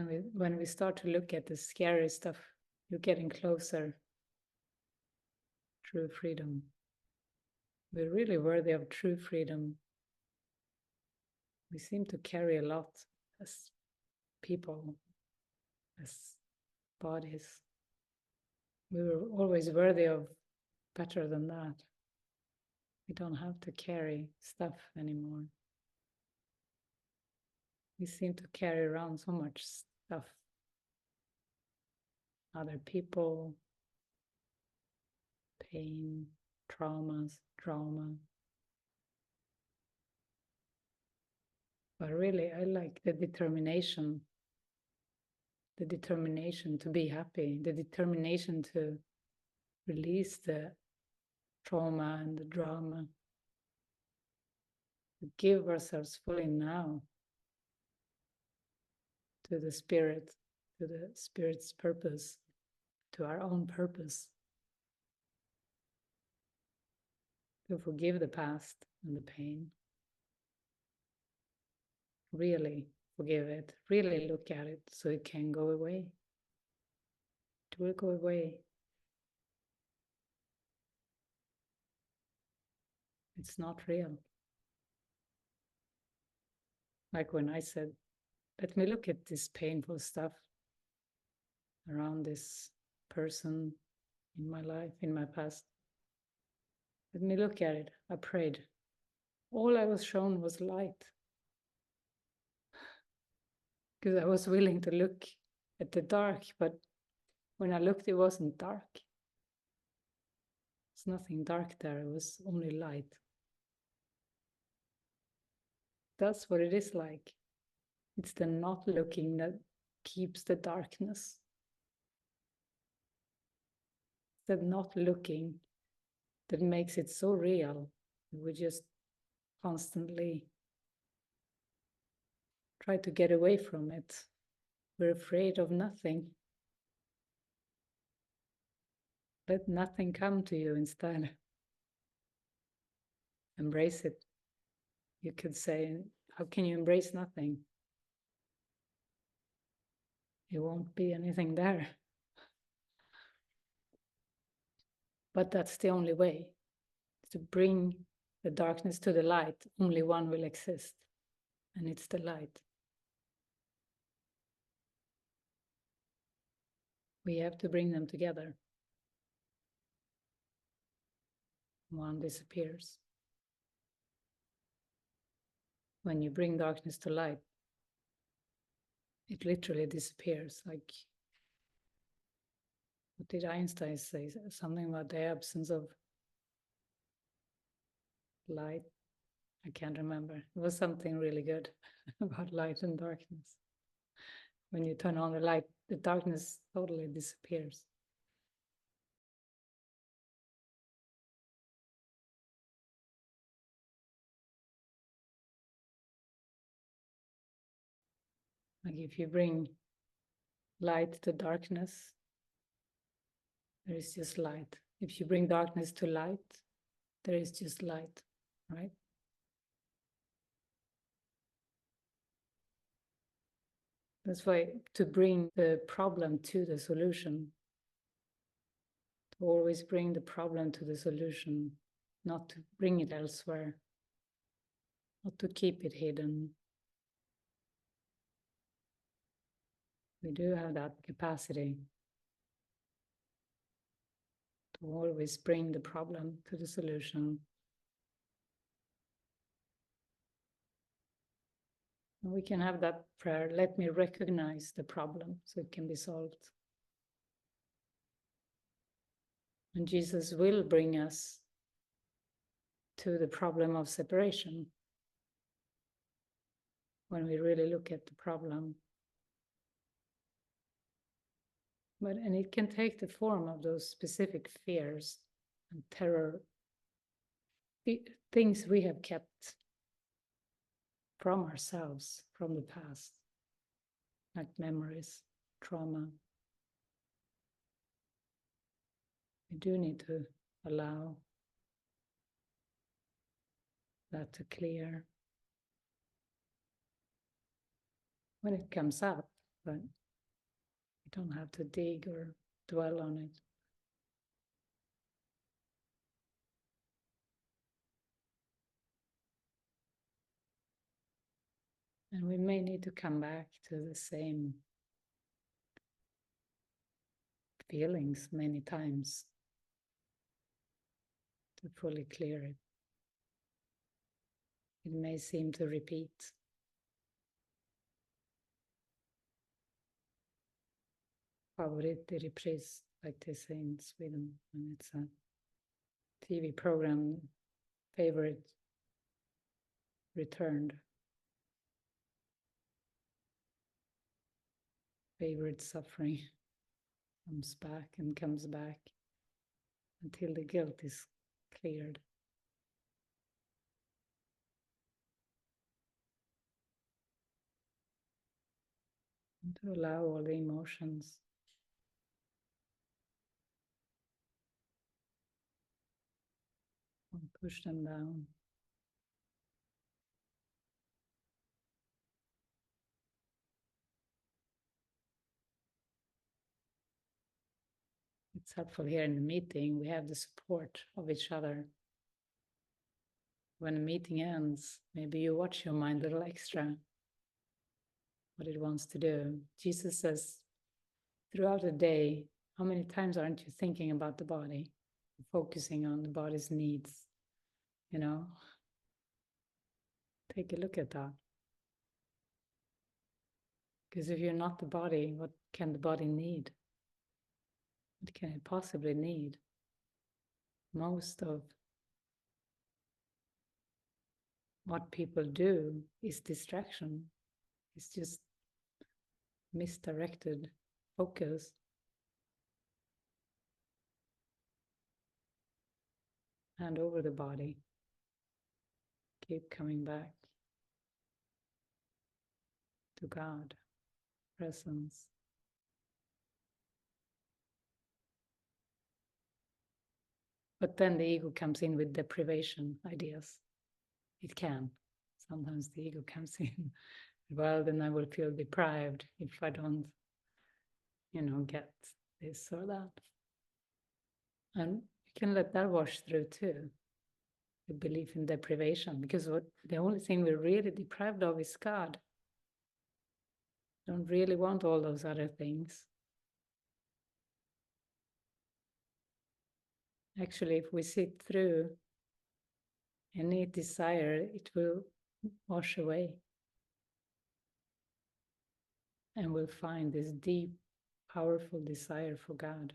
When we start to look at the scary stuff, you're getting closer. True freedom. We're really worthy of true freedom. We seem to carry a lot as people, as bodies. We were always worthy of better than that. We don't have to carry stuff anymore. We seem to carry around so much stuff. Other people, pain, traumas, drama. But really, I like the determination to be happy, the determination to release the trauma and the drama, to give ourselves fully now to the spirit, to the spirit's purpose, to our own purpose, to forgive the past and the pain, really forgive it, really look at it so it can go away. It will go away. It's not real. Like when I said, let me look at this painful stuff around this person in my life, in my past. Let me look at it. I prayed. All I was shown was light. Because I was willing to look at the dark, but when I looked, it wasn't dark. There's nothing dark there, it was only light. That's what it is like. It's the not looking that keeps the darkness. The not looking that makes it so real. We just constantly try to get away from it. We're afraid of nothing. Let nothing come to you instead. Embrace it. You could say, how can you embrace nothing? It won't be anything there. But that's the only way. To bring the darkness to the light, only one will exist, and it's the light. We have to bring them together. One disappears. When you bring darkness to light, it literally disappears. Like, what did Einstein say? Something about the absence of light. I can't remember. It was something really good about light and darkness. When you turn on the light, the darkness totally disappears. Like if you bring light to darkness, there is just light. If you bring darkness to light, there is just light, right? That's why to bring the problem to the solution, to always bring the problem to the solution, not to bring it elsewhere, not to keep it hidden. We do have that capacity to always bring the problem to the solution. And we can have that prayer, let me recognize the problem so it can be solved. And Jesus will bring us to the problem of separation when we really look at the problem. And it can take the form of those specific fears and terror, things we have kept from ourselves, from the past, like memories, trauma. We do need to allow that to clear. When it comes up, but you don't have to dig or dwell on it. And we may need to come back to the same feelings many times to fully clear it. It may seem to repeat. Favorit i repris, like they say in Sweden, when it's a TV program, favorite returned. Favorite suffering comes back and comes back until the guilt is cleared. And to allow all the emotions and push them down. It's helpful here in the meeting, we have the support of each other. When a meeting ends, maybe you watch your mind a little extra, what it wants to do. Jesus says, throughout the day, how many times aren't you thinking about the body, focusing on the body's needs? You know, take a look at that. Because if you're not the body, what can the body need? What can it possibly need? Most of what people do is distraction. It's just misdirected focus. Hand over the body. Keep coming back to God, presence. But then the ego comes in with deprivation ideas. It can. Sometimes the ego comes in. Well, then I will feel deprived if I don't, get this or that. And you can let that wash through too. The belief in deprivation, because the only thing we're really deprived of is God. Don't really want all those other things. Actually, if we sit through any desire, it will wash away. And we'll find this deep, powerful desire for God.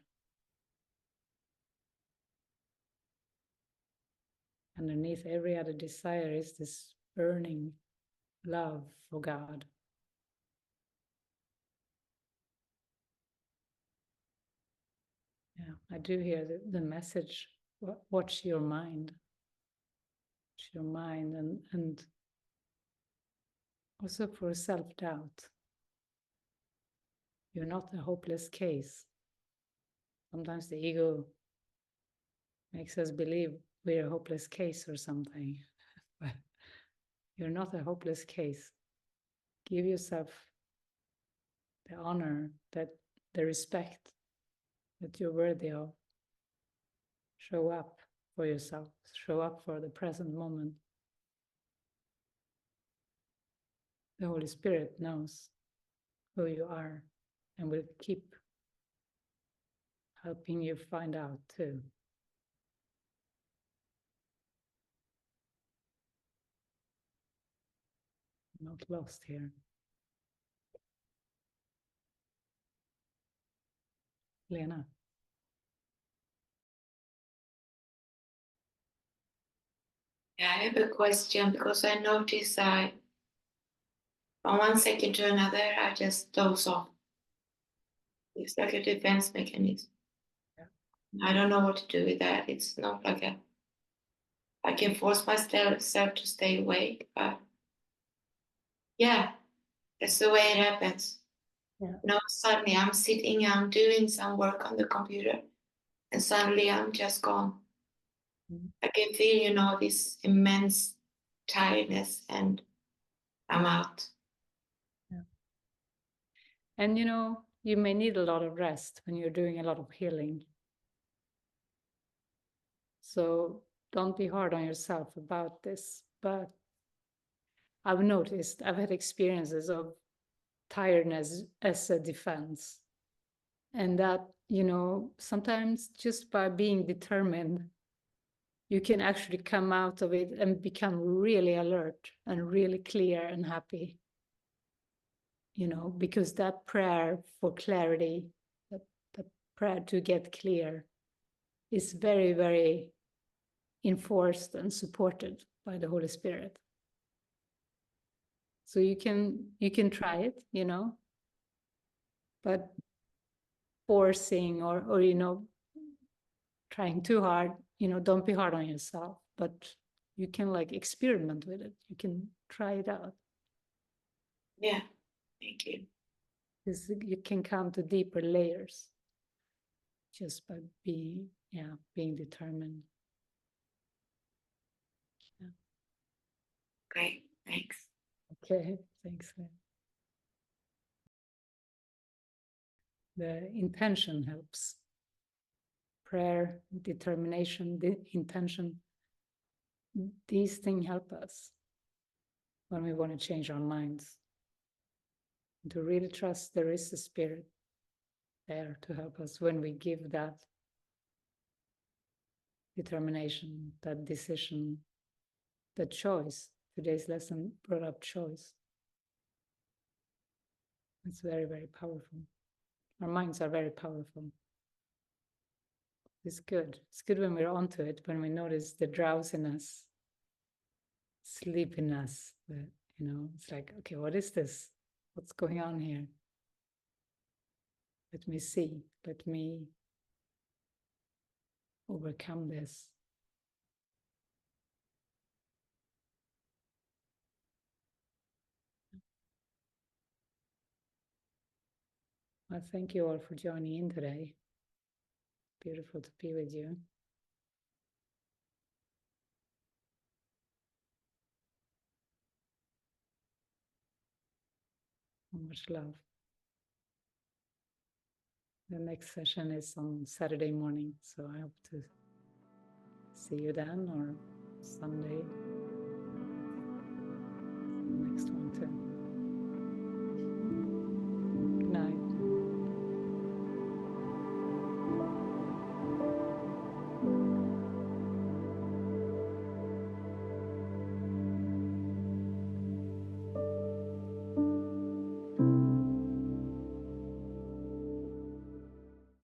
Underneath every other desire is this burning love for God. Yeah, I do hear the message, watch your mind. Watch your mind and also for self-doubt. You're not a hopeless case. Sometimes the ego makes us believe we're a hopeless case or something. But you're not a hopeless case. Give yourself the honor, the respect that you're worthy of. Show up for yourself. Show up for the present moment. The Holy Spirit knows who you are and will keep helping you find out too. Not lost here. Lena. Yeah, I have a question because I notice from 1 second to another, I just doze off. It's like a defense mechanism. Yeah. I don't know what to do with that. It's not like I can force myself to stay awake, but yeah, that's the way it happens. Yeah. No, suddenly I'm sitting, I'm doing some work on the computer, and suddenly I'm just gone. Mm-hmm. I can feel, this immense tiredness, and I'm out. Yeah. And you know, you may need a lot of rest when you're doing a lot of healing. So don't be hard on yourself about this. But I've noticed, I've had experiences of tiredness as a defense. And that, you know, sometimes just by being determined, you can actually come out of it and become really alert and really clear and happy. You know, because that prayer for clarity, that prayer to get clear is very, very enforced and supported by the Holy Spirit. So you can try it, you know, but forcing or you know, trying too hard, you know, don't be hard on yourself, but you can like experiment with it. You can try it out. Yeah, thank you. Because you can come to deeper layers just by being determined. Yeah. Great, thanks. Okay, thanks. The intention helps. Prayer, determination, the intention. These things help us when we want to change our minds. And to really trust there is a spirit there to help us when we give that determination, that decision, that choice. Today's lesson brought up choice. It's very, very powerful. Our minds are very powerful. It's good. It's good when we're onto it, when we notice the drowsiness, sleepiness, you know, it's like, okay, what is this? What's going on here? Let me see. Let me overcome this. I thank you all for joining in today. Beautiful to be with you. Much love. The next session is on Saturday morning, so I hope to see you then, or Sunday.